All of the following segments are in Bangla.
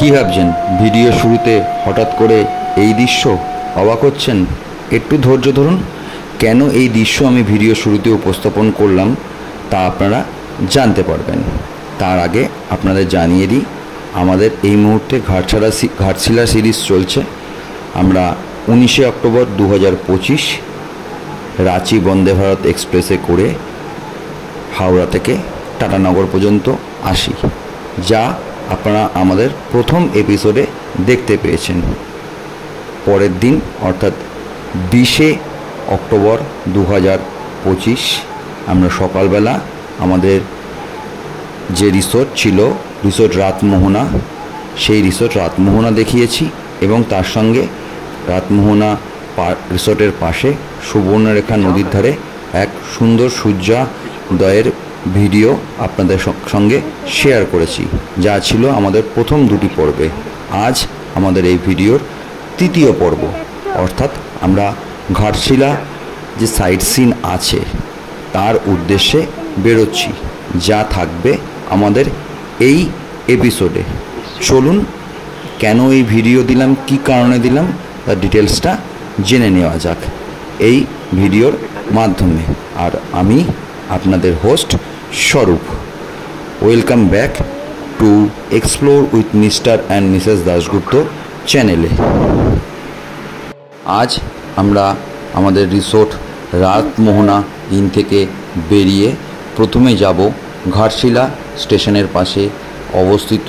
কি ভাবছেন ভিডিও শুরুতে হঠাৎ করে এই দৃশ্য? অবাক হচ্ছেন? একটু ধৈর্য ধরুন। কেন এই দৃশ্য আমি ভিডিও শুরুতে উপস্থাপন করলাম তা আপনারা জানতে পারবেন। তার আগে আপনাদের জানিয়ে দিই, আমাদের এই মুহূর্তে ঘাটশিলা সিরিজ চলছে। আমরা 19শে অক্টোবর 2025 রাঁচি বন্দে ভারত এক্সপ্রেসে করে হাওড়া থেকে টাটানগর পর্যন্ত আসি, যা আপনারা আমাদের প্রথম এপিসোডে দেখতে পেয়েছেন। পরের দিন অর্থাৎ 20শে অক্টোবর 2025 আমরা সকালবেলা আমাদের যে রিসোর্ট ছিল, রিসোর্ট রাতমোহনা, সেই রিসোর্ট রাতমোহনা দেখিয়েছি এবং তার সঙ্গে রাতমোহনা রিসোর্টের পাশে সুবর্ণরেখা নদীর ধারে এক সুন্দর সূর্যোদয়ের ভিডিও আপনাদের সঙ্গে শেয়ার করেছি, যা ছিল আমাদের প্রথম দুটি পর্বে। আজ আমাদের এই ভিডিওর তৃতীয় পর্ব, অর্থাৎ আমরা ঘাটশিলা যে সাইট সিন আছে তার উদ্দেশ্যে বেরোচ্ছি, যা থাকবে আমাদের এই এপিসোডে। চলুন, কেন এই ভিডিও দিলাম, কী কারণে দিলাম, তার ডিটেলসটা জেনে নেওয়া যাক এই ভিডিওর মাধ্যমে। আর আমি আপনাদের হোস্ট স্বরূপ। Welcome back to explore with mister and Mrs Dasgupta চ্যানেলে। আজ আমরা আমাদের রিসোর্ট রাতমোহনা ইন থেকে বেরিয়ে প্রথমে যাব ঘাটশিলা স্টেশনের পাশে অবস্থিত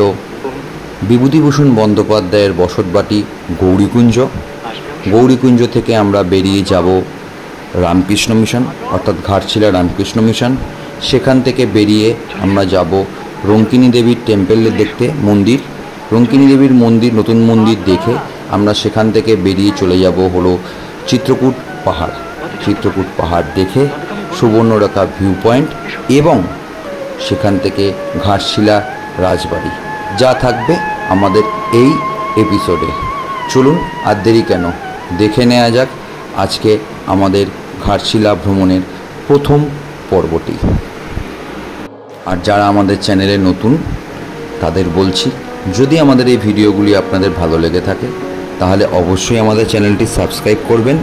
বিভূতিভূষণ বন্দ্যোপাধ্যায়ের বসতবাটি গৌরীকুঞ্জ। গৌরীকুঞ্জ থেকে আমরা বেরিয়ে যাব রামকৃষ্ণ মিশন, অর্থাৎ ঘাটশিলা রামকৃষ্ণ মিশন। সেখান থেকে বেরিয়ে আমরা যাব রঙ্কিনী দেবীর টেম্পেলে দেখতে, মন্দির, রঙ্কিনী দেবীর মন্দির, নতুন মন্দির দেখে আমরা সেখান থেকে বেরিয়ে চলে যাব হলো চিত্রকূট পাহাড়। চিত্রকূট পাহাড় দেখে সুবর্ণরেখা ভিউ পয়েন্ট এবং সেখান থেকে ঘাটশিলা রাজবাড়ি, যা থাকবে আমাদের এই এপিসোডে। চলুন আর দেরি কেন, দেখে নেওয়া যাক আজকে আমাদের ঘাটশিলা ভ্রমণের প্রথম পর্বটি। আর যারা আমাদের চ্যানেলে নতুন তাদের বলছি, যদি আমাদের এই ভিডিওগুলি আপনাদের ভালো লেগে থাকে তাহলে অবশ্যই আমাদের চ্যানেলটি সাবস্ক্রাইব করবেন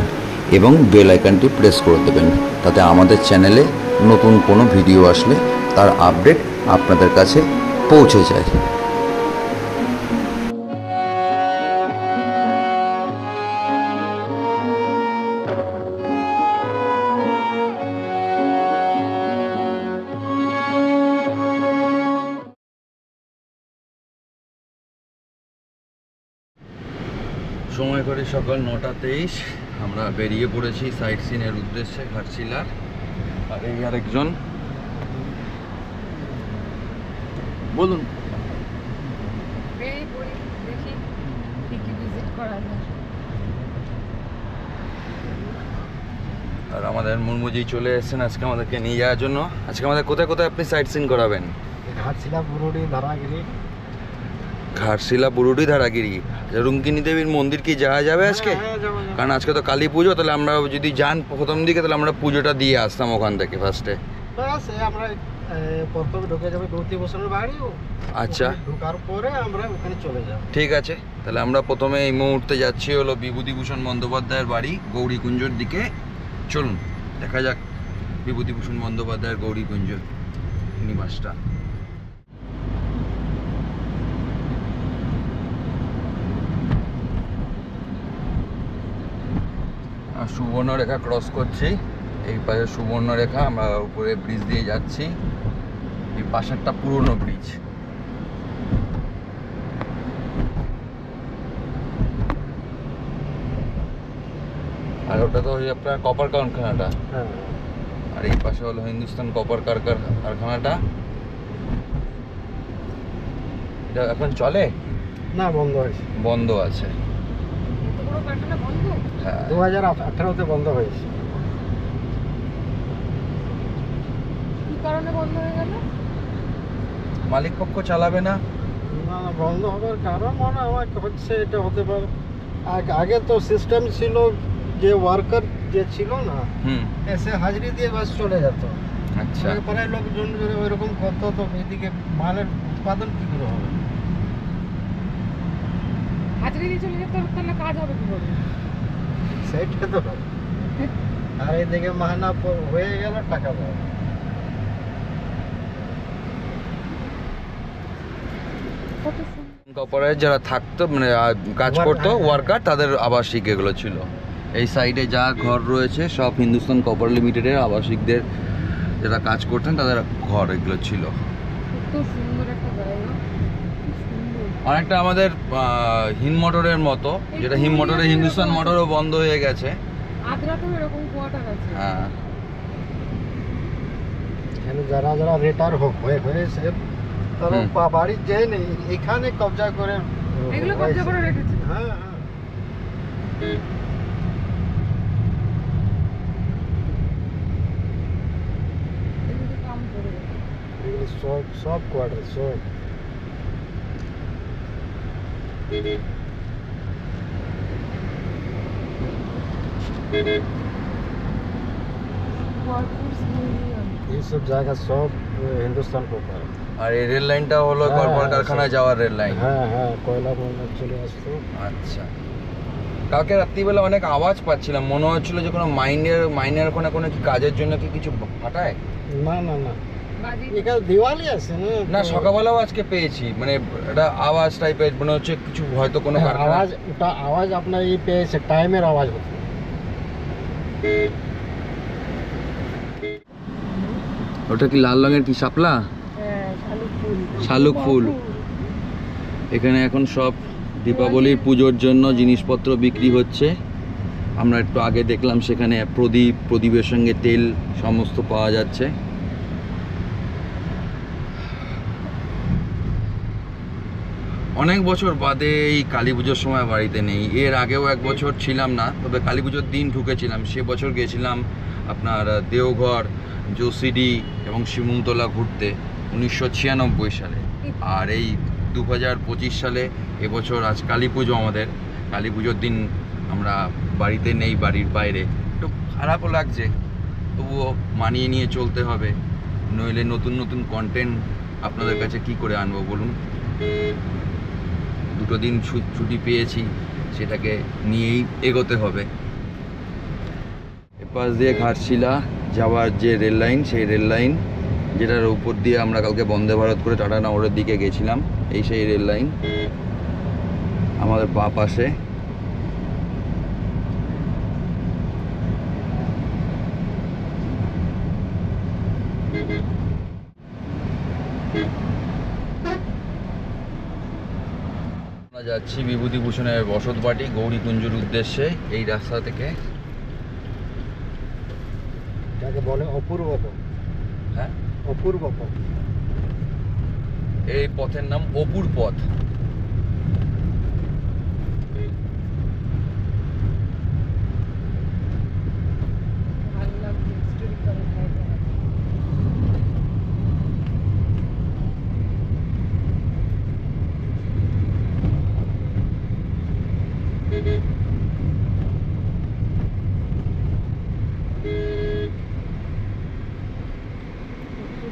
এবং বেল আইকনটি প্রেস করে দেবেন, তাতে আমাদের চ্যানেলে নতুন কোনো ভিডিও আসলে তার আপডেট আপনাদের কাছে পৌঁছে যায়। সময় করে সকাল 9:23 আমরা বেরিয়ে পড়েছি সাইট সিনের উদ্দেশ্যে ঘাটশিলার। আর এই আরেকজন, বলুন। আর আমাদের মুরমুজি চলে এসেছেন আজকে আমাদেরকে নিয়ে যাওয়ার জন্য। আজকে আমাদের কোথায় কোথায় আপনি সাইট সিন করাবেন? ঘাটশিলা, বুরুডি, ধারাগিরি। ঘাটশিলা, বুরুডি, ধারাগিরি। রঙ্কিনী দেবীর মন্দির কি যাওয়া যাবে আজকে? কারণ আজকে তো কালী পুজো, তাহলে আমরা যদি যান প্রথম দিকে তাহলে আমরা পুজোটা দিয়ে আসতাম ওখান থেকে ফার্স্টে। আমরা প্রথমে ঢুকে যাবে বিভূতিভূষণের বাড়ি। আচ্ছা, ঢোকার পরে আমরা ওখানে চলে যাব। ঠিক আছে, তাহলে আমরা প্রথমে এই মুহূর্তে যাচ্ছি হলো বিভূতিভূষণ বন্দ্যোপাধ্যায়ের বাড়ি গৌরীকুঞ্জর দিকে। চলুন দেখা যাক বিভূতিভূষণ বন্দ্যোপাধ্যায়ের গৌরীকুঞ্জ নিবাসটা। সুবর্ণরেখা ক্রস করছি, এই পাশে সুবর্ণরেখা, আমরা উপরে ব্রিজ দিয়ে যাচ্ছি। এই পাশেরটা পুরনো ব্রিজ। আর ওটা তো আপনার কপার কারখানাটা, আর এই পাশে হলো হিন্দুস্তান কপার কারখানাটা। এটা এখন চলে না, বন্ধ আছে। বন্ধ আছে, হ্যাঁ, 2018-তে বন্ধ হয়েছে। কি কারণে বন্ধ হয়ে গেল? মালিক পক্ষ চালাবে না। না, বন্ধ হবার কারণ মনে আমার হচ্ছে এটা হতে পারে। আগে তো সিস্টেম ছিল যে ওয়ার্কার যে ছিল না, এসে হাজিরি দিয়ে বাস চলে যেত। আচ্ছা, পরে লোকজন যদি ওইরকম করতো তো এদিকে মালের উৎপাদন কি করে হবে? আর ওটা তো আপনার কপার কারখানাটা, আর এই পাশে হলো হিন্দুস্তান কপার কারখানা। আর এই পাশে হলো হিন্দুস্তান কপার কারখানাটা। আর এই পাশে হলো হিন্দুস্তান কপার কারখানাটা। হাজরি দিয়ে চলে যেতে হবে, তাহলে কাজ হবে কি করে? সেটা তো আর এদিকে মাহানা হয়ে গেল টাকা পাবো। কত সুন্দর। কপারে যারা থাকতো মানে কাজ করতো ওয়ার্কার, তাদের আবাসিক এগুলো ছিল। এই সাইডে যা ঘর রয়েছে সব হিন্দুস্তান কপার লিমিটেডের আবাসিকদের যারা কাজ করতেন তাদের ঘর এগুলো ছিল। কত সুন্দর একটা জায়গা, কি সুন্দর। অনেকটা আমাদের হিম মোটরের মতো, যেটা হিম মোটরে হিন্দুস্তান মোটরও বন্ধ হয়ে গেছে। আদ্রাতেও এরকম কোয়ার্টার আছে। হ্যাঁ, এখানে যারা যারা রিটায়ার হয়েছে তারা বাড়ি যায় নেই, এখানে কবজা করে এগুলো কবজা করে রেখেছে। হ্যাঁ হ্যাঁ। এগুলো কাম করে এগুলো সব সব কোয়ার্টার সব। Workers union. এইসব জায়গা সব হিন্দুস্তান কোপার। আর এই রেল লাইনটা হলো কর্পোর কারখানায় যাওয়ার রেল লাইন। হ্যাঁ হ্যাঁ, কয়লা ময়লা চলে আসতো। আচ্ছা, কালকে রাত্রিবেলা অনেক আওয়াজ পাচ্ছিলাম, মনে হচ্ছিল যে কোনো মাইনের ওখানে কোনো কি কাজের জন্য কি কিছু ফাটায়। না না না, বাজি এখানে দিওয়ালি আছে না। না, সকালবেলাও আজকে পেয়েছি, মানে একটা আওয়াজ টাইপের মনে হচ্ছে কিছু হয়তো কোনো কারখানা। আওয়াজ, ওটা আওয়াজ আপনার এই পেয়েছে টাইমের আওয়াজ হতো। ওটা কি লাল রঙের কি শাপলা? হ্যাঁ, শালুক ফুল। শালুক ফুল। এখানে এখন সব দীপাবলির পুজোর জন্য জিনিসপত্র বিক্রি হচ্ছে। আমরা একটু আগে দেখলাম সেখানে প্রদীপের সঙ্গে তেল সমস্ত পাওয়া যাচ্ছে। অনেক বছর বাদে এই কালী পুজোর সময় বাড়িতে নেই। এর আগেও এক বছর ছিলাম না, তবে কালী পুজোর দিন ঢুকেছিলাম। সে বছর গেছিলাম আপনার দেওঘর, যোশিডি এবং শিমুলতলা ঘুরতে 1996 সালে। আর এই 2025 সালে এবছর আজ কালী পুজো আমাদের। কালী পুজোর দিন আমরা বাড়িতে নেই, বাড়ির বাইরে। একটু খারাপও লাগছে, তবুও মানিয়ে নিয়ে চলতে হবে, নইলে নতুন নতুন কন্টেন্ট আপনাদের কাছে কি করে আনবো বলুন। দুটো দিন ছুটি পেয়েছি, সেটাকে নিয়েই এগোতে হবে। এপাশ দিয়ে ঘাটশিলা যাওয়ার যে রেল লাইন, সেই রেল লাইন যেটার উপর দিয়ে আমরা কালকে বন্দে ভারত করে টাটা নগরের দিকে গেছিলাম, এই সেই রেল লাইন আমাদের বাঁ পাশে। আমরা যাচ্ছি বিভূতিভূষণের বসতবাটি গৌরীকুঞ্জের উদ্দেশ্যে এই রাস্তা থেকে। যাকে বলে অপূর্ব পথ। হ্যাঁ, অপূর্ব পথ। এই পথের নাম অপুর পথ। ভালো লাগছে, হিস্টোরিক্যাল জায়গা।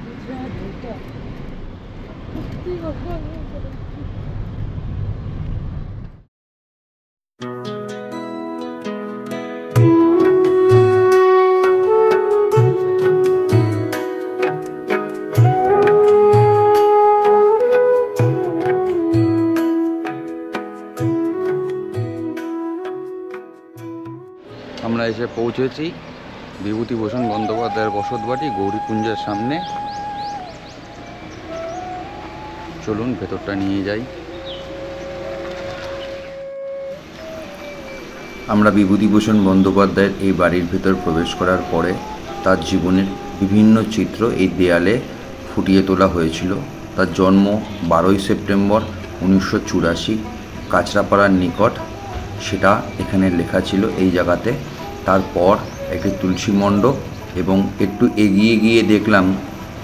গুজরাট এটা সত্যি ভগবান। আমরা এসে পৌঁছেছি বিভূতিভূষণ বন্দ্যোপাধ্যায়ের বসতবাটি গৌরীকুঞ্জের সামনে। চলুন ভেতরটা নিয়ে যাই। আমরা বিভূতিভূষণ বন্দ্যোপাধ্যায়ের এই বাড়ির ভেতর প্রবেশ করার পরে তার জীবনের বিভিন্ন চিত্র এই দেয়ালে ফুটিয়ে তোলা হয়েছিল। তার জন্ম 12ই সেপ্টেম্বর 1984 কাঁচরাপাড়ার নিকট, সেটা এখানে লেখা ছিল এই জায়গাতে। তারপর একটি তুলসী মণ্ডপ, এবং একটু এগিয়ে গিয়ে দেখলাম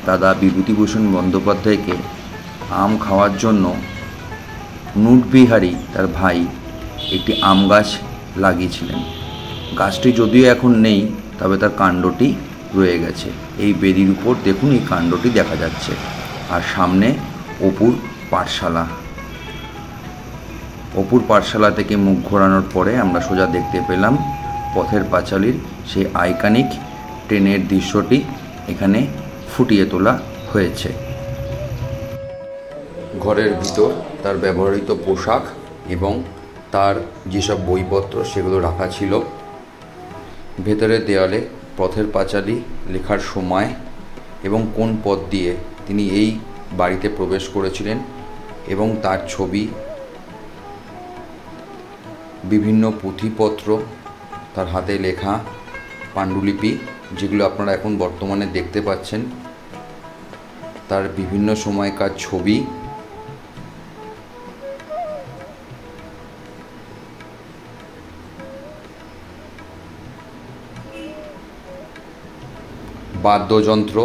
দাদা বিভূতিভূষণ বন্দ্যোপাধ্যায়কে আম খাওয়ার জন্য নুটবিহারী তার ভাই একটি আম গাছ লাগিয়েছিলেন। গাছটি যদিও এখন নেই, তবে তার কাণ্ডটি রয়ে গেছে। এই বেদির উপর দেখুন এই কাণ্ডটি দেখা যাচ্ছে। আর সামনে অপুর পাঠশালা। অপুর পাঠশালা থেকে মুখ ঘোরানোর পরে আমরা সোজা দেখতে পেলাম পথের পাঁচালীর সেই আইকনিক ট্রেনের দৃশ্যটি এখানে ফুটিয়ে তোলা হয়েছে। ঘরের ভিতর তার ব্যবহৃত পোশাক এবং তার যেসব বইপত্র সেগুলো রাখা ছিল। ভেতরের দেওয়ালে পথের পাঁচালী লেখার সময় এবং কোন পথ দিয়ে তিনি এই বাড়িতে প্রবেশ করেছিলেন এবং তার ছবি, বিভিন্ন পুঁথিপত্র, তার হাতে লেখা পাণ্ডুলিপি যেগুলো আপনারা এখন বর্তমানে দেখতে পাচ্ছেন, তার বিভিন্ন সময়কার ছবি, বাদ্যযন্ত্র,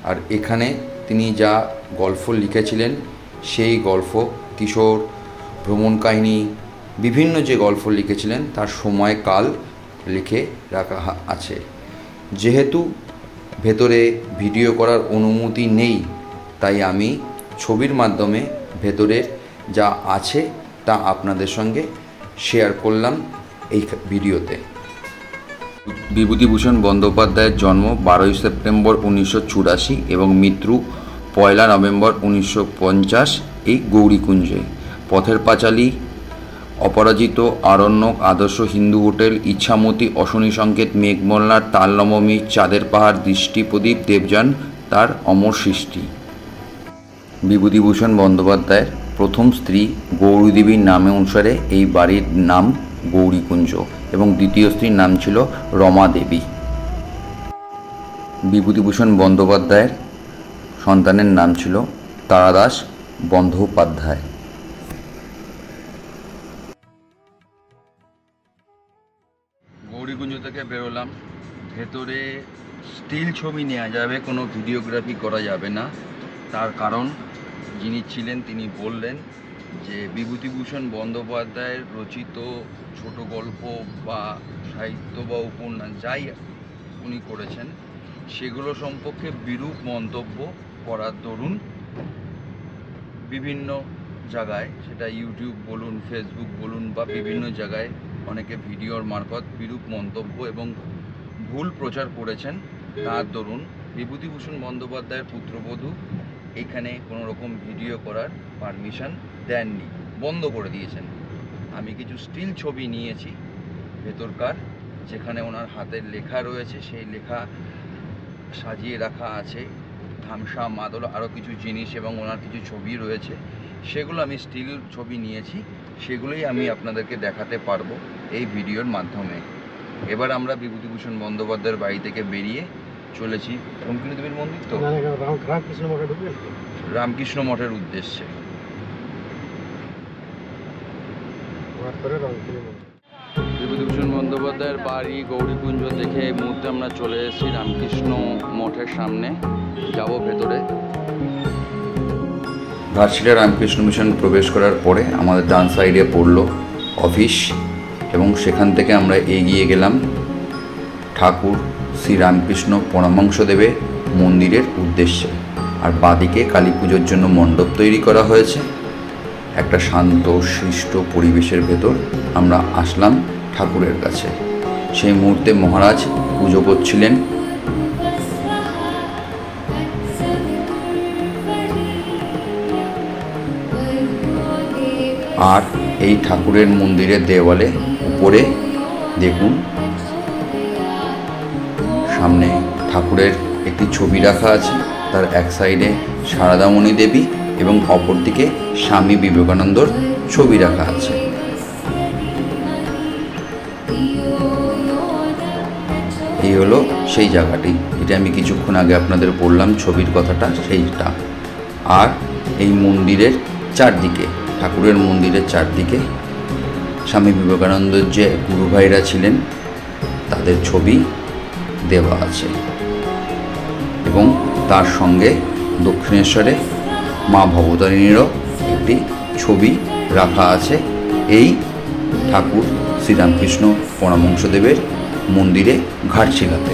আর এখানে তিনি যা গল্প লিখেছিলেন সেই গল্প, কিশোর ভ্রমণ কাহিনী, বিভিন্ন যে গল্প লিখেছিলেন তার সময়কাল লিখে রাখা আছে। যেহেতু ভেতরে ভিডিও করার অনুমতি নেই, তাই আমি ছবির মাধ্যমে ভেতরের যা আছে তা আপনাদের সঙ্গে শেয়ার করলাম এই ভিডিওতে। বিভূতিভূষণ বন্দ্যোপাধ্যায়ের জন্ম 12ই সেপ্টেম্বর 1984 এবং মৃত্যু 1 নভেম্বর 1950 এই গৌরীকুঞ্জে। পথের পাঁচালী, অপরাজিত, আরণ্যক, আদর্শ হিন্দু হোটেল, ইচ্ছামতি, অশনি সংকেত, মেঘমল্লার, তাল নবমী, চাঁদের পাহাড়, দৃষ্টিপ্রদীপ, দেবযান তার অমর সৃষ্টি। বিভূতিভূষণ বন্দ্যোপাধ্যায়ের প্রথম স্ত্রী গৌরীদেবীর নামে অনুসারে এই বাড়ির নাম গৌরীকুঞ্জ এবং দ্বিতীয় স্ত্রীর নাম ছিল রমা দেবী। বিভূতিভূষণ বন্দ্যোপাধ্যায়ের সন্তানের নাম ছিল তারাদাস বন্দ্যোপাধ্যায়। গৌরীকুঞ্জ থেকে বেরোলাম। ভেতরে স্টিল ছবি নেওয়া যাবে, কোনো ভিডিওগ্রাফি করা যাবে না। তার কারণ যিনি ছিলেন তিনি বললেন যে বিভূতিভূষণ বন্দ্যোপাধ্যায়ের রচিত ছোট গল্প বা সাহিত্য বা উপন্যাস যাই উনি করেছেন সেগুলো সম্পর্কে বিরূপ মন্তব্য করার দরুন বিভিন্ন জায়গায়, সেটা ইউটিউব বলুন, ফেসবুক বলুন বা বিভিন্ন জায়গায় অনেকে ভিডিওর মারফত বিরূপ মন্তব্য এবং ভুল প্রচার করেছেন। তার দরুন বিভূতিভূষণ বন্দ্যোপাধ্যায়ের পুত্রবধূ এখানে কোনো রকম ভিডিও করার পারমিশন দেননি, বন্ধ করে দিয়েছেন। আমি কিছু স্টিল ছবি নিয়েছি ভেতরকার, যেখানে ওনার হাতের লেখা রয়েছে, সেই লেখা সাজিয়ে রাখা আছে, ধামসা, মাদল, আরও কিছু জিনিস এবং ওনার কিছু ছবি রয়েছে, সেগুলো আমি স্টিল ছবি নিয়েছি, সেগুলোই আমি আপনাদেরকে দেখাতে পারবো এই ভিডিওর মাধ্যমে। এবার আমরা বিভূতিভূষণ বন্দ্যোপাধ্যায়ের বাড়ি থেকে বেরিয়ে চলেছি রঙ্কিনী দেবীর মন্দির, তো রামকৃষ্ণ মঠের উদ্দেশ্যে। বিভূতিভূষণ বন্দ্যোপাধ্যায়ের বাড়ি গৌরীকুঞ্জ থেকে এই মুহূর্তে আমরা চলে এসেছি রামকৃষ্ণ মঠের সামনে, যাব ভেতরে। ঘাটশিলা রামকৃষ্ণ মিশন প্রবেশ করার পরে আমাদের ডান সাইডে পড়লো অফিস এবং সেখান থেকে আমরা এগিয়ে গেলাম ঠাকুর শ্রী রামকৃষ্ণ পরমহংসদেবের মন্দিরের উদ্দেশ্যে। আর বাঁদিকে কালী পুজোর জন্য মণ্ডপ তৈরি করা হয়েছে। একটা শান্ত সৃষ্ট পরিবেশের ভেতর আমরা আসলাম ঠাকুরের কাছে। সেই মুহূর্তে মহারাজ পুজো করছিলেন। আর এই ঠাকুরের মন্দিরের দেওয়ালে উপরে দেখুন, সামনে ঠাকুরের একটি ছবি রাখা আছে, তার এক সাইডে সারদামণি দেবী এবং অপরদিকে স্বামী বিবেকানন্দর ছবি রাখা আছে। এই হলো সেই জায়গাটি, এটা আমি কিছুক্ষণ আগে আপনাদের বললাম ছবির কথাটা, সেইটা। আর এই মন্দিরের চারদিকে, ঠাকুরের মন্দিরের চারদিকে স্বামী বিবেকানন্দের যে গুরু ভাইরা ছিলেন তাদের ছবি দেওয়া আছে এবং তার সঙ্গে দক্ষিণেশ্বরে মা ভবতারিণীরও একটি ছবি রাখা আছে এই ঠাকুর শ্রীরামকৃষ্ণ পরমহংসদেবের মন্দিরে ঘাটশিলাতে।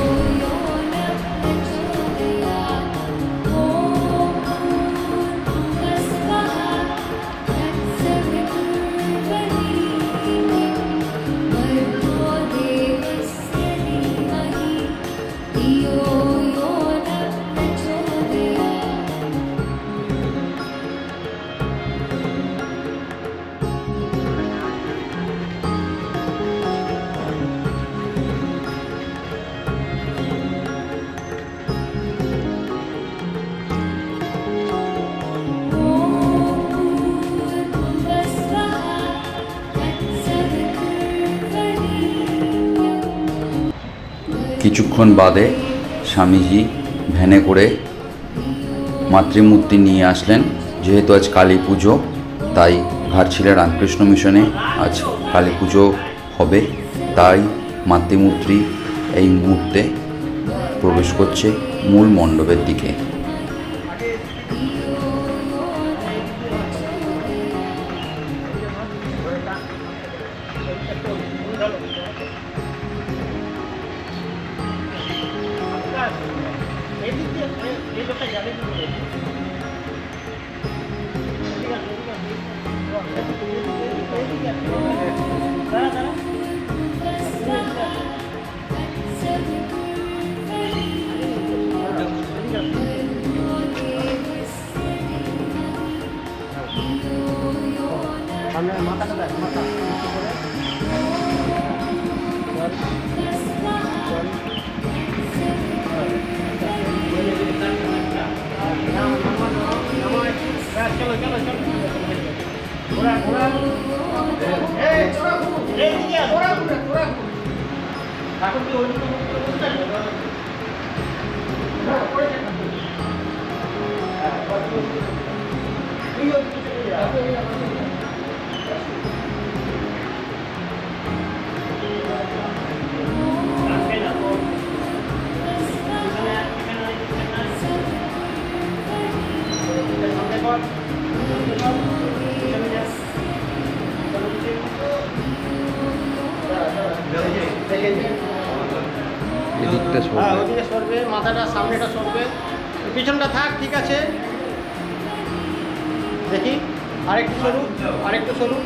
কিছুক্ষণ বাদে স্বামীজি ভ্যানে করে মাতৃমূর্তি নিয়ে আসলেন। যেহেতু আজ কালী পুজো, তাই ঘাটশিলা রামকৃষ্ণ মিশনে আজ কালী পুজো হবে, তাই মাতৃমূর্তি এই মুহূর্তে প্রবেশ করছে মূল মণ্ডপের দিকে। ওদিকে সরবে, মাথাটা সামনেটা সরবে, পিছনটা থাক, ঠিক আছে। দেখি আরেকটু সরু, আরেকটু সরু,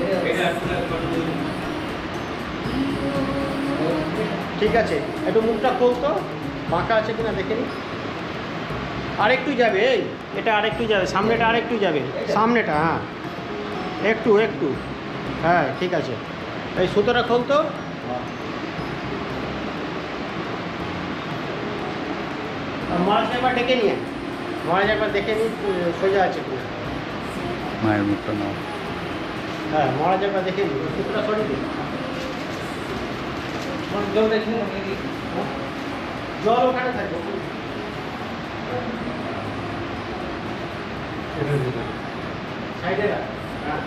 ঠিক আছে। একটু মুখটা খুলতো, বাঁকা আছে কিনা দেখে নি। আরেকটু যাবে, এই এটা আরেকটু যাবে, সামনেটা আরেকটু যাবে, সামনেটা, হ্যাঁ একটু একটু, হ্যাঁ ঠিক আছে। এই সুতোটা খুলতো, মহারাজ একবার ডেকে নিয়ে, মহারাজ একবার দেখে নি সোজা আছে কিনা। মায়ের মুখটা নাও। হ্যাঁ মহারাজ একবার দেখে নি, সুতোটা সরিয়ে দিন। জল ওখানে থাকবে, সাইডে রাখ। হ্যাঁ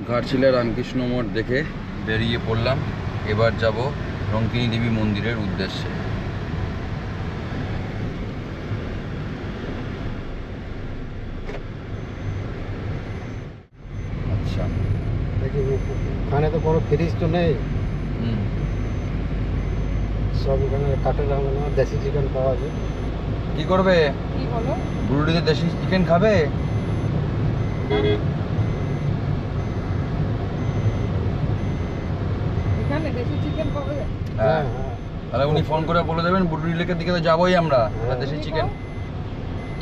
ঘাটশিলা রামকৃষ্ণ মঠ দেখে বেরিয়ে পড়লাম। এবার যাব রঙ্কিনী দেবী মন্দিরের উদ্দেশ্যে। আচ্ছা, দেখি ওখানে তো কোনো ফ্রিজ তো নেই, সব ওখানে কাঠের রান্না, দেশি চিকেন পাওয়া যায়। কি করবে? কি বলো? বুড়িতে দেশি চিকেন খাবে? এখানে দেশি চিকেন পাওয়া যায়? হ্যাঁ, তাহলে উনি ফোন করে বলে দেবেন বুড়ি লেকের দিকে তো যাবোই আমরা, হ্যাঁ। দেশি চিকেন।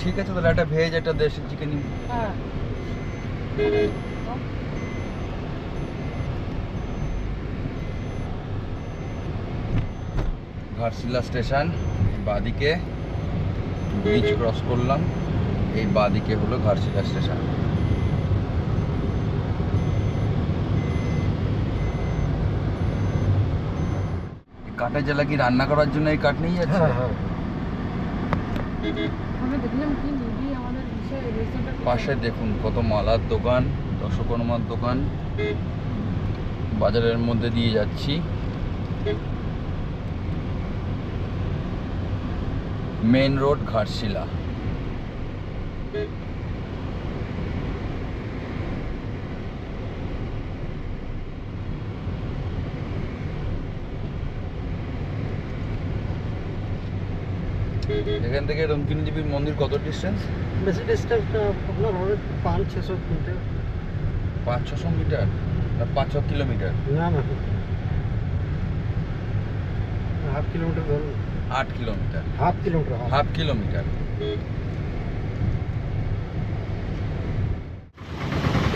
ঠিক আছে, তাহলে একটা ভেজ একটা দেশি চিকেন। হ্যাঁ ঘাটশিলা স্টেশন, বাদিকে ব্রিজ ক্রস করলাম, এই বাদিকে হলো ঘাটশিলা স্টেশন। কাঠের জ্বালা কি রান্না করার জন্য এই কাঠ নিয়ে যাচ্ছে? আমরা দেখলাম কি দিদি আমাদের রেস্টুরেন্টটা পাশে দেখুন কত মালার দোকান, দশকর্মার দোকান। বাজারের মধ্যে দিয়ে যাচ্ছি। Main road Ghatshila. এখান থেকে রঙ্কিনী দেবীর মন্দির কত ডিস্টেন্স? বেশি ডিস্টেন্সটা আপনার হবে 500-600 মিটার। 500-600 মিটার না 5-6 কিলোমিটার? না না, হাফ কিলোমিটার ধরুন। 8 kilometre? Half kilometre, half kilometre.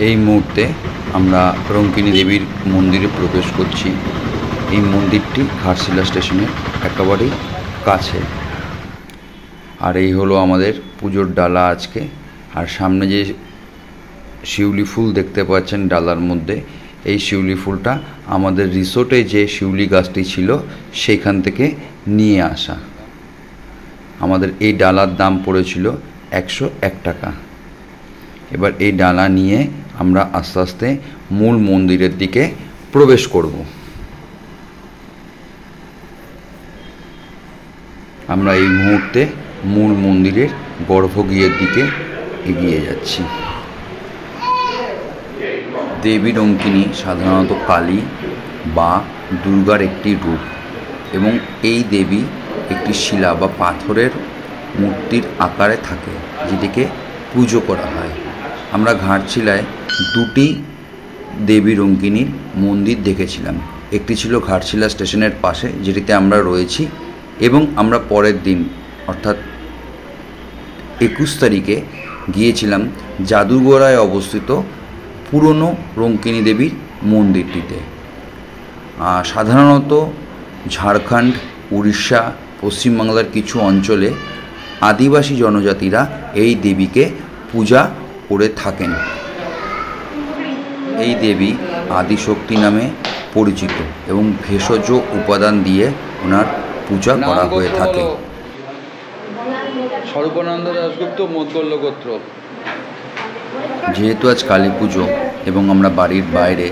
এই মুহূর্তে আমরা রঙ্কিনী দেবীর মন্দিরে প্রবেশ করছি। এই মন্দিরটি ঘাটশিলা স্টেশনের একেবারেই কাছে। আর এই হলো আমাদের পুজোর ডালা আজকে। আর সামনে যে শিউলি ফুল দেখতে পাচ্ছেন ডালার মধ্যে, এই শিউলি ফুলটা আমাদের রিসোর্টে যে শিউলি গাছটি ছিল সেইখান থেকে নিয়ে আসা। আমাদের এই ডালার দাম পড়েছিল 101 টাকা। এবার এই ডালা নিয়ে আমরা আস্তে আস্তে মূল মন্দিরের দিকে প্রবেশ করব। আমরা এই মুহূর্তে মূল মন্দিরের গর্ভগৃহের দিকে এগিয়ে যাচ্ছি। দেবী রঙ্কিনী সাধারণত কালী বা দুর্গার একটি রূপ, এবং এই দেবী একটি শিলা বা পাথরের মূর্তির আকারে থাকে, যেটিকে পুজো করা হয়। আমরা ঘাটশিলায় দুটি দেবী রঙ্কিনীর মন্দির দেখেছিলাম। একটি ছিল ঘাটশিলা স্টেশনের পাশে, যেটিতে আমরা রয়েছি, এবং আমরা পরের দিন অর্থাৎ 21 তারিখে গিয়েছিলাম জাদুগড়ায় অবস্থিত পুরনো রঙ্কিনী দেবীর মন্দিরটিতে। সাধারণত ঝাড়খণ্ড, উড়িষ্যা, পশ্চিমবাংলার কিছু অঞ্চলে আদিবাসী জনজাতিরা এই দেবীকে পূজা করে থাকেন। এই দেবী আদিশক্তি নামে পরিচিত এবং ভেষজ উপাদান দিয়ে ওনার পূজা করা হয়ে থাকে। স্বরূপানন্দ দাশগুপ্ত মোদগল্য গোত্র। যেহেতু আজ কালী পুজো এবং আমরা বাড়ির বাইরে,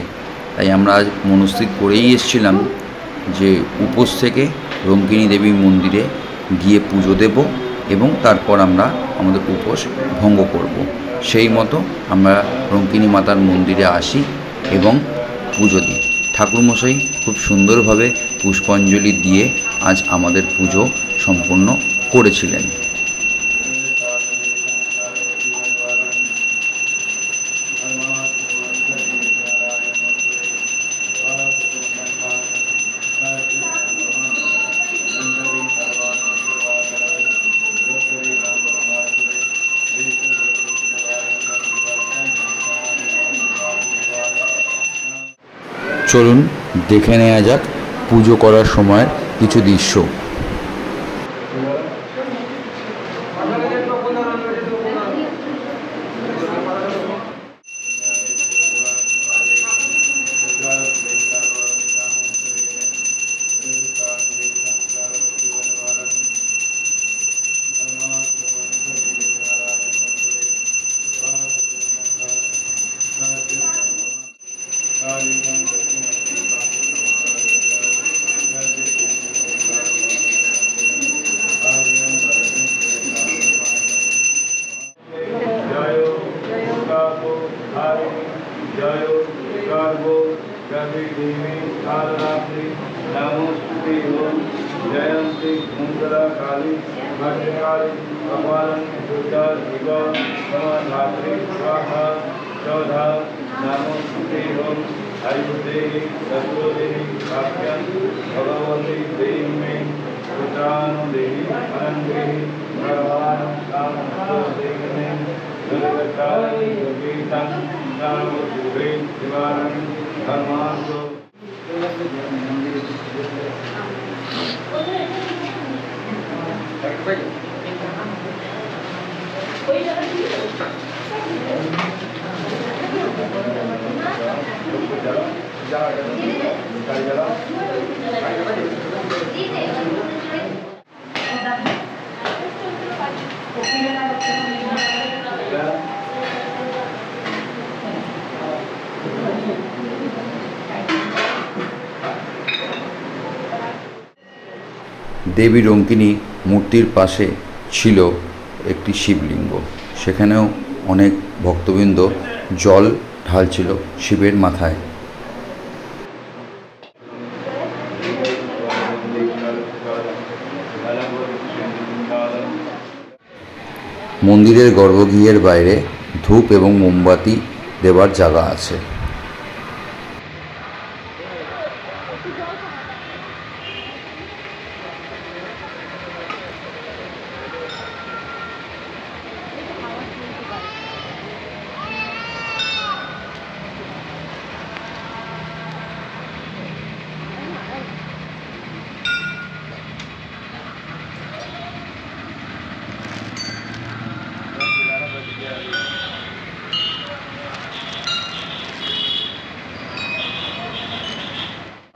তাই আমরা আজ মনস্থির করেই এসেছিলাম যে উপোস থেকে রঙ্কিনী দেবীর মন্দিরে গিয়ে পুজো দেব এবং তারপর আমরা আমাদের উপোস ভঙ্গ করব। সেই মতো আমরা রঙ্কিনী মাতার মন্দিরে আসি এবং পুজো দিই। ঠাকুরমশাই খুব সুন্দরভাবে পুষ্পাঞ্জলি দিয়ে আজ আমাদের পুজো সম্পন্ন করেছিলেন। চলুন দেখে নেওয়া যাক পুজো করার সময় কিছু দৃশ্য। দেবী রঙ্কিনী মূর্তির পাশে ছিল একটি শিবলিঙ্গ। সেখানেও অনেক ভক্তবৃন্দ জল ঢালছিল শিবের মাথায়। মন্দিরের গর্ভগৃহের বাইরে ধূপ এবং মোমবাতি দেবার জায়গা আছে।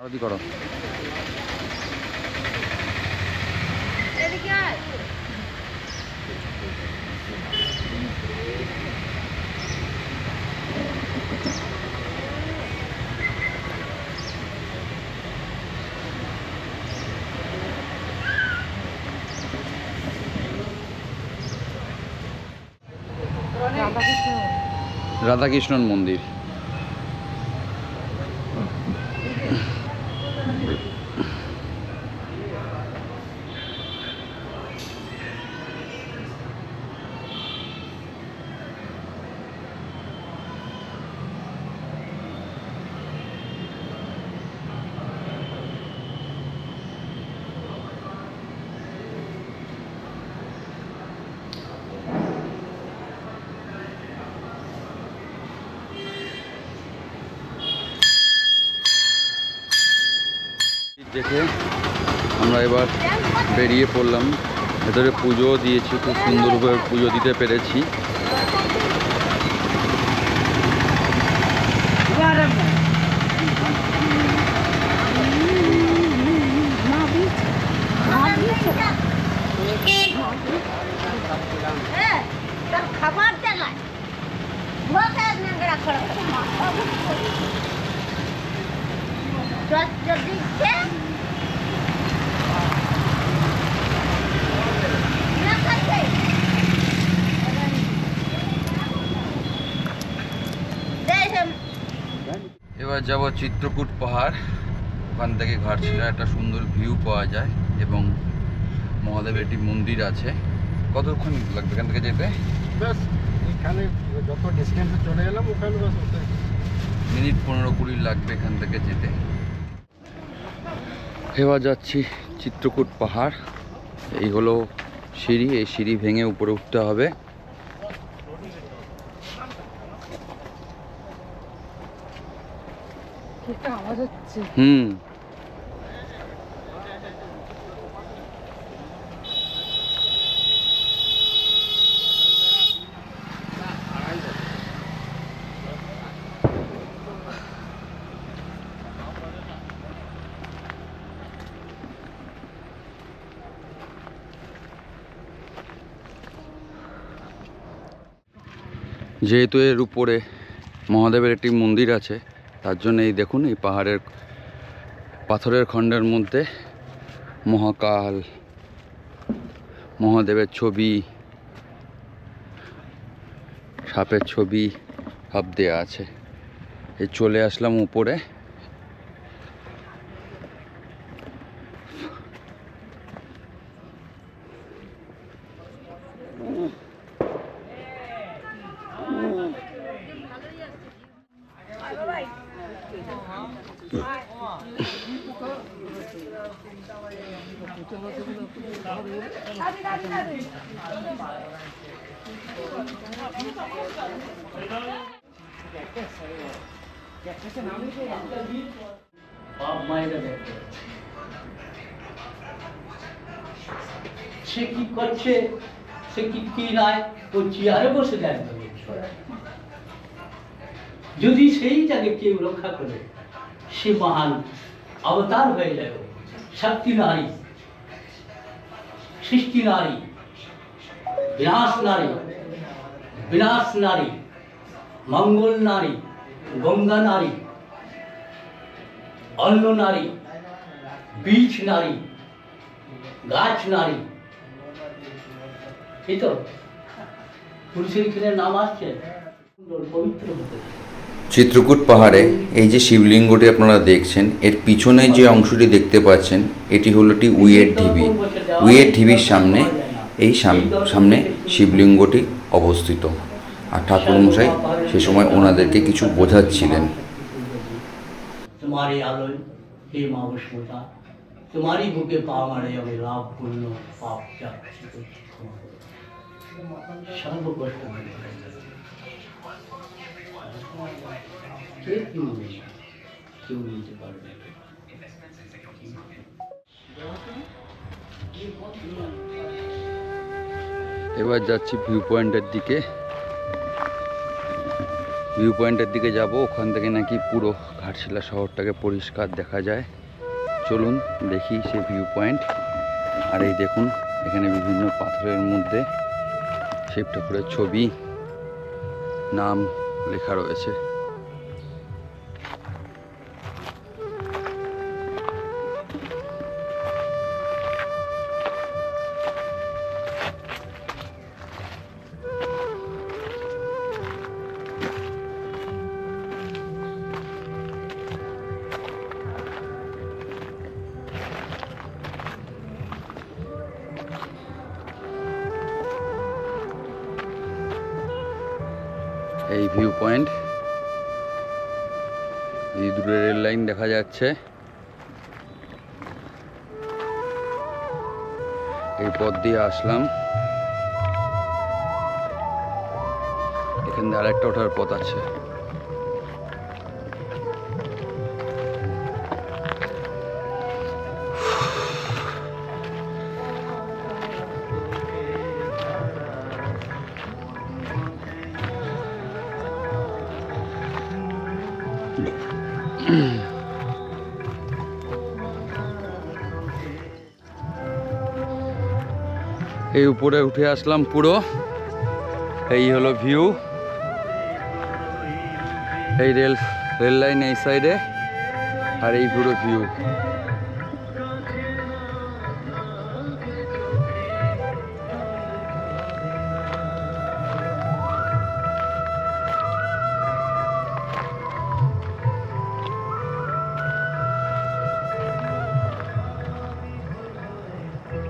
আরতি করো। এদিকে আয়। রাধাকৃষ্ণন মন্দির। দেখে আমরা এবার বেরিয়ে পড়লাম। ভেতরে পুজোও দিয়েছি, খুব সুন্দরভাবে পুজো দিতে পেরেছি। খাবার চালায় এবার যাব চিত্রকূট পাহাড়। ওখান থেকে ঘাটশিলা একটা সুন্দর ভিউ পাওয়া যায় এবং মহাদেবের একটি মন্দির আছে। কতক্ষণ লাগবে এখান থেকে যেতে? ব্যাস এখানে যত ডিস্টেন্সে চলে এলাম ওখানে ব্যাস ওতে মিনিট 15-20 লাগবে এখান থেকে যেতে। এবার যাচ্ছি চিত্রকূট পাহাড়। এই হলো সিঁড়ি, এই সিঁড়ি ভেঙে উপরে উঠতে হবে। আওয়াজ হচ্ছে। যেহেতু এর উপরে মহাদেবের একটি মন্দির আছে, তার জন্য এই দেখুন এই পাহাড়ের পাথরের খণ্ডের মধ্যে মহাকাল, মহাদেবের ছবি, সাপের ছবি সব দেয়া আছে। এই চলে আসলাম উপরে। সে কি করছে, সে কি নয়, ও চেয়ারে বসে দেখবে। যদি সেইটাকে কেউ রক্ষা করে, সে মহান অবতার হয়ে যাবে। শক্তি নারী, সৃষ্টি নারী, বিনাশ নারী, বিনাশ নারী, মঙ্গল নারী, গঙ্গা নারী, অন্ন নারী, বীজ নারী, গাছ নারী। এই তো পুরুষের এখানে নাম আসছে, পবিত্র হতে। চিত্রকূট পাহাড়ে এই যে শিবলিঙ্গটি আপনারা দেখছেন, এর পিছনে যে অংশটি দেখতে পাচ্ছেন, এটি হলো একটি উইয়ের ঢিবি। উইয়ের ঢিবির সামনে এই সামনে শিবলিঙ্গটি অবস্থিত। আর ঠাকুরমশাই সে সময় ওনাদেরকে কিছু বোঝাচ্ছিলেন। তোমারই আলোয় হে মা বসমতা, তোমারই বুকে পা মারে আমি লাভ পূর্ণ পাপ সর্বকষ্ট কেউ নিতে পারবে। এবার যাচ্ছি ভিউ পয়েন্টের দিকে। ভিউ পয়েন্টের দিকে যাব, ওখান থেকে নাকি পুরো ঘাটশিলা শহরটাকে পরিষ্কার দেখা যায়। চলুন দেখি সে ভিউ পয়েন্ট। আর এই দেখুন এখানে বিভিন্ন পাথরের মধ্যে শিব ঠাকুরের ছবি, নাম লেখা রয়েছে। এই ভিউ পয়েন্ট, এই দূরে রেল লাইন দেখা যাচ্ছে। এই পথ দিয়ে আসলাম, এখান দিয়ে আরেকটা ওঠার পথ আছে। এই উপরে উঠে আসলাম পুরো, এই হলো ভিউ। এই রেল লাইন এই সাইডে, আর এই পুরো ভিউ।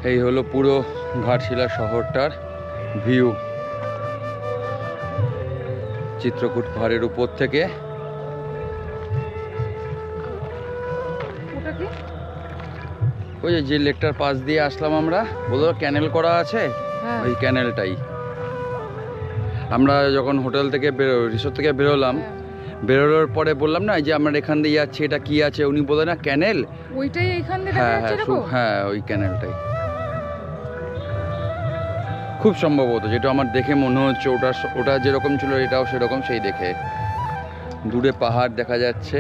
এই হলো পুরো ঘাটশিলা শহরটার ভিউ, চিত্রকূট পাহাড়ের উপর থেকে। ওই যে লেকটার পাশ দিয়ে আসলাম আমরা, বলো ক্যানেল করা আছে, ওই ক্যানেলটাই। আমরা যখন হোটেল থেকে রিসোর্ট থেকে বেরোলাম, বেরোনোর পরে বললাম না যে আমরা এখান দিয়ে যাচ্ছি, এটা কি আছে, উনি বলে না ক্যানেল, ওইটাই এখান দিয়ে। হ্যাঁ ওই ক্যানেলটাই খুব সম্ভবত, যেটা আমার দেখে মনে হচ্ছে ওটা যেরকম ছিল এটাও সেরকম, সেই দেখে। দূরে পাহাড় দেখা যাচ্ছে,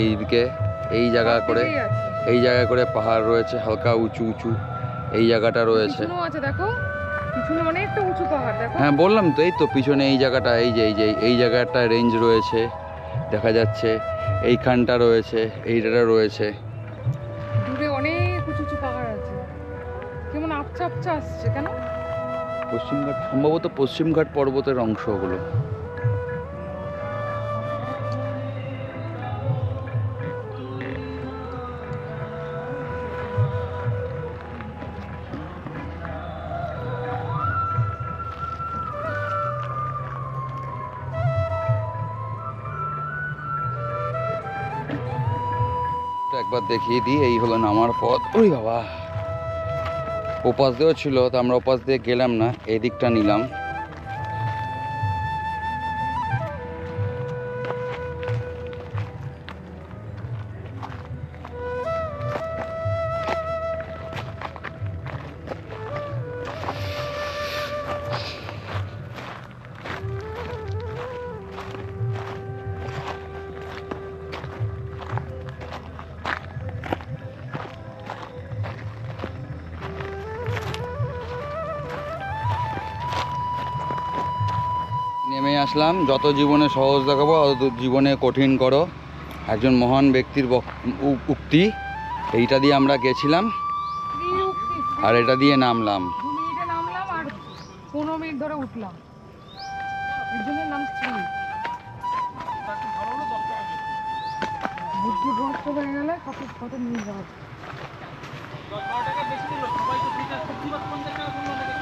এইদিকে এই জায়গা করে পাহাড় রয়েছে, হালকা উঁচু উঁচু এই জায়গাটা রয়েছে। হ্যাঁ বললাম তো, এই তো পিছনে এই জায়গাটা, এই জায়গাটা রেঞ্জ রয়েছে দেখা যাচ্ছে, এইখানটা রয়েছে, এইটা রয়েছে। অনেক উঁচু উঁচু পাহাড় আছে, কেমন আপচা আপচা আসছে কেন? পশ্চিমঘাট, সম্ভবত পশ্চিমঘাট পর্বতের অংশ ওগুলো। একবার দেখিয়ে দিই, এই হলো নামার পথ। ওই বাবা, ওপাশ দিয়েও ছিল, তো আমরা ওপাশ দিয়ে গেলাম না, এই দিকটা নিলাম। নেমে আসলাম, যত জীবনে সহজ দেখাবো তত জীবনে কঠিন করো, একজন মহান ব্যক্তির উক্তি। এইটা দিয়ে আমরা গেছিলাম আর এটা দিয়ে নামলাম। 2 মিনিটে নামলাম আর 15 মিনিট ধরে উঠলাম, এর জন্য নাম স্ত্রী। বুদ্ধি ভ্রষ্ট হয়ে গেলে কত নিয়ে যাবে।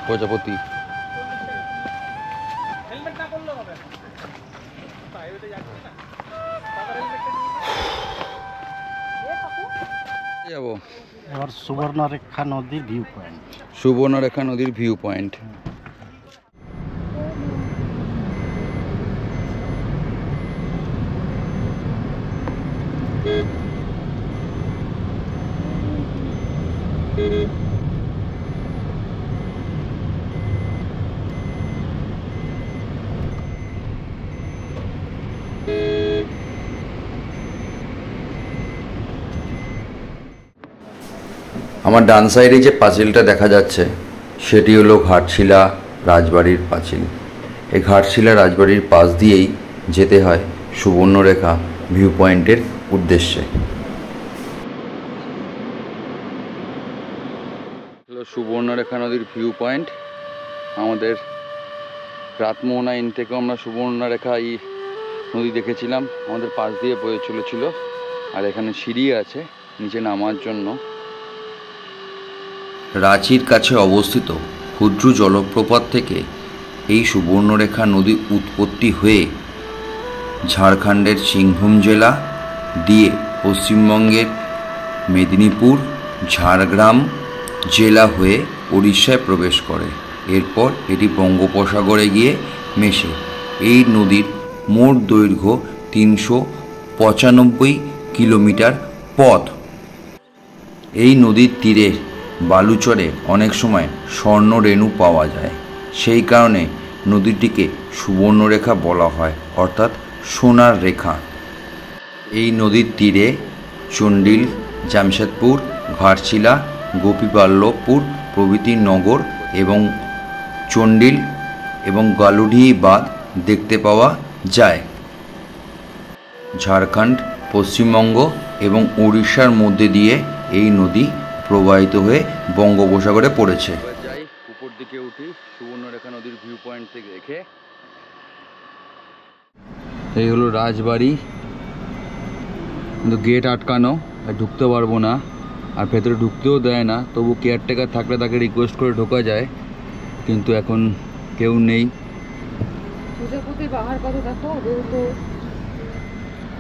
প্রজাপতি যাবো এবার সুবর্ণরেখা নদীর ভিউ পয়েন্ট। সুবর্ণরেখা নদীর ভিউ পয়েন্ট। আমার ডান সাইডে যে পাঁচিলটা দেখা যাচ্ছে সেটি হলো ঘাটশিলা রাজবাড়ির পাঁচিল। এই ঘাটশিলা রাজবাড়ির পাশ দিয়েই যেতে হয় সুবর্ণরেখা ভিউ পয়েন্টের উদ্দেশ্যে। হলো সুবর্ণরেখা নদীর ভিউ পয়েন্ট। আমাদের রাতমোহনা ইন থেকেও আমরা সুবর্ণরেখা এই নদী দেখেছিলাম, আমাদের পাশ দিয়ে বয়ে চলেছিল। আর এখানে সিঁড়ি আছে নিচে নামার জন্য। রাঁচির কাছে অবস্থিত ক্ষুদ্র জলপ্রপাত থেকে এই সুবর্ণরেখা নদী উৎপত্তি হয়ে ঝাড়খণ্ডের সিংভূম জেলা দিয়ে পশ্চিমবঙ্গের মেদিনীপুর ঝাড়গ্রাম জেলা হয়ে উড়িষ্যায় প্রবেশ করে। এরপর এটি বঙ্গোপসাগরে গিয়ে মেশে। এই নদীর মোট দৈর্ঘ্য 395 কিলোমিটার পথ। এই নদীর তীরে বালুচরে অনেক সময় স্বর্ণ রেণু পাওয়া যায়, সেই কারণে নদীটিকে সুবর্ণরেখা বলা হয়, অর্থাৎ সোনার রেখা। এই নদীর তীরে চন্ডিল, জামশেদপুর, ঘাটশিলা, গোপীবল্লভপুর প্রভৃতি নগর এবং চন্ডিল এবং গালুডিহি বাঁধ দেখতে পাওয়া যায়। ঝাড়খণ্ড, পশ্চিমবঙ্গ এবং উড়িষ্যার মধ্যে দিয়ে এই নদী প্রবাহিত হয়ে বঙ্গোপসাগরে পড়েছে। যাই উপর দিকে উঠি সুবর্ণরেখা নদীর ভিউ পয়েন্ট থেকে দেখে। এই হলো রাজবাড়ি, কিন্তু গেট আটকানো, ঢুকতে পারবো না, আর ভেতরে ঢুকতেও দেয় না। তবু কেয়ারটেকার থাকলে তাকে রিকোয়েস্ট করে ঢোকা যায়, কিন্তু এখন কেউ নেই। প্রজাপতি বাহার কত দেখো, তো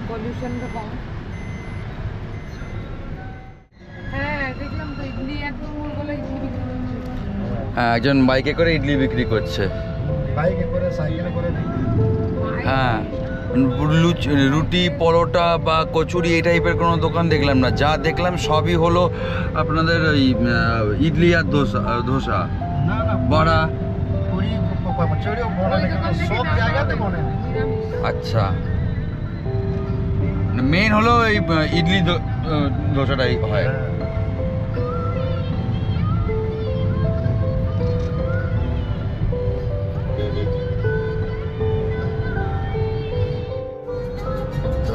পলিউশনটা কম। হ্যাঁ দেখলাম তো, ইডলি একদম মোরগলা ইডলি বিক্রি করছে। হ্যাঁ, একজন বাইকে করে ইডলি বিক্রি করছে। বাইকে করে, সাইকেলে করে নেই। হ্যাঁ, রুটি, পরোটা বা কচুরি এই টাইপের কোনো দোকান দেখলাম না। যা দেখলাম সবই হলো আপনাদের ওই ইডলি আর ধোসা, না না, বড়া, পুরি, কচুরিও বনে না, সব জায়গাতে বনে না। আচ্ছা, মেন হলো এই ইডলি ধোসাটাই হয়।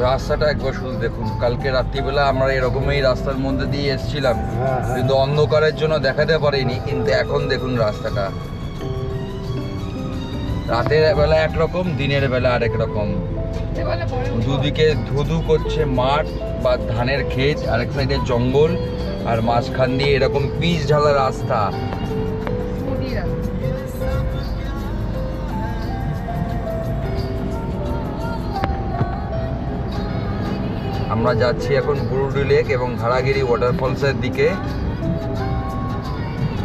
রাস্তাটা একবার শুধু দেখুন। কালকে রাত্রিবেলা আমরা এরকমই রাস্তার মধ্যে দিয়ে এসেছিলাম, কিন্তু অন্ধকারের জন্য দেখাতে পারিনি। কিন্তু এখন দেখুন রাস্তাটা, রাতের বেলা একরকম, দিনের বেলা আরেক রকম। দুদিকে ধুধু করছে মাঠ বা ধানের ক্ষেত, আরেক সাইডে জঙ্গল, আর মাঝখান দিয়ে এরকম পিচ ঢালা রাস্তা। আমরা যাচ্ছি এখন বুরুডি লেক এবং ধারাগিরি ওয়াটারফলসের দিকে।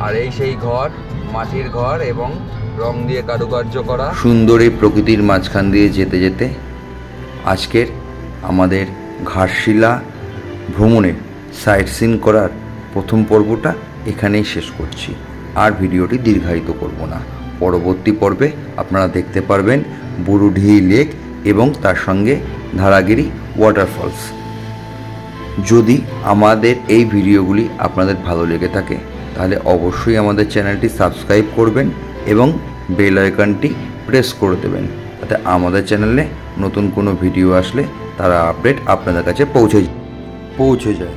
আর এই সেই ঘর, মাটির ঘর এবং রং দিয়ে কারুকার্য করা সুন্দর এই প্রকৃতির মাঝখান দিয়ে যেতে যেতে আজকের আমাদের ঘাটশিলা ভ্রমণের সাইট সিন করার প্রথম পর্বটা এখানেই শেষ করছি। আর ভিডিওটি দীর্ঘায়িত করব না। পরবর্তী পর্বে আপনারা দেখতে পারবেন বুরুডি লেক এবং তার সঙ্গে ধারাগিরি ওয়াটারফলস। যদি আমাদের এই ভিডিওগুলি আপনাদের ভালো লেগে থাকে তাহলে অবশ্যই আমাদের চ্যানেলটি সাবস্ক্রাইব করবেন এবং বেল আইকনটি প্রেস করে দেবেন, যাতে আমাদের চ্যানেলে নতুন কোনো ভিডিও আসলে তার আপডেট আপনাদের কাছে পৌঁছে যায়।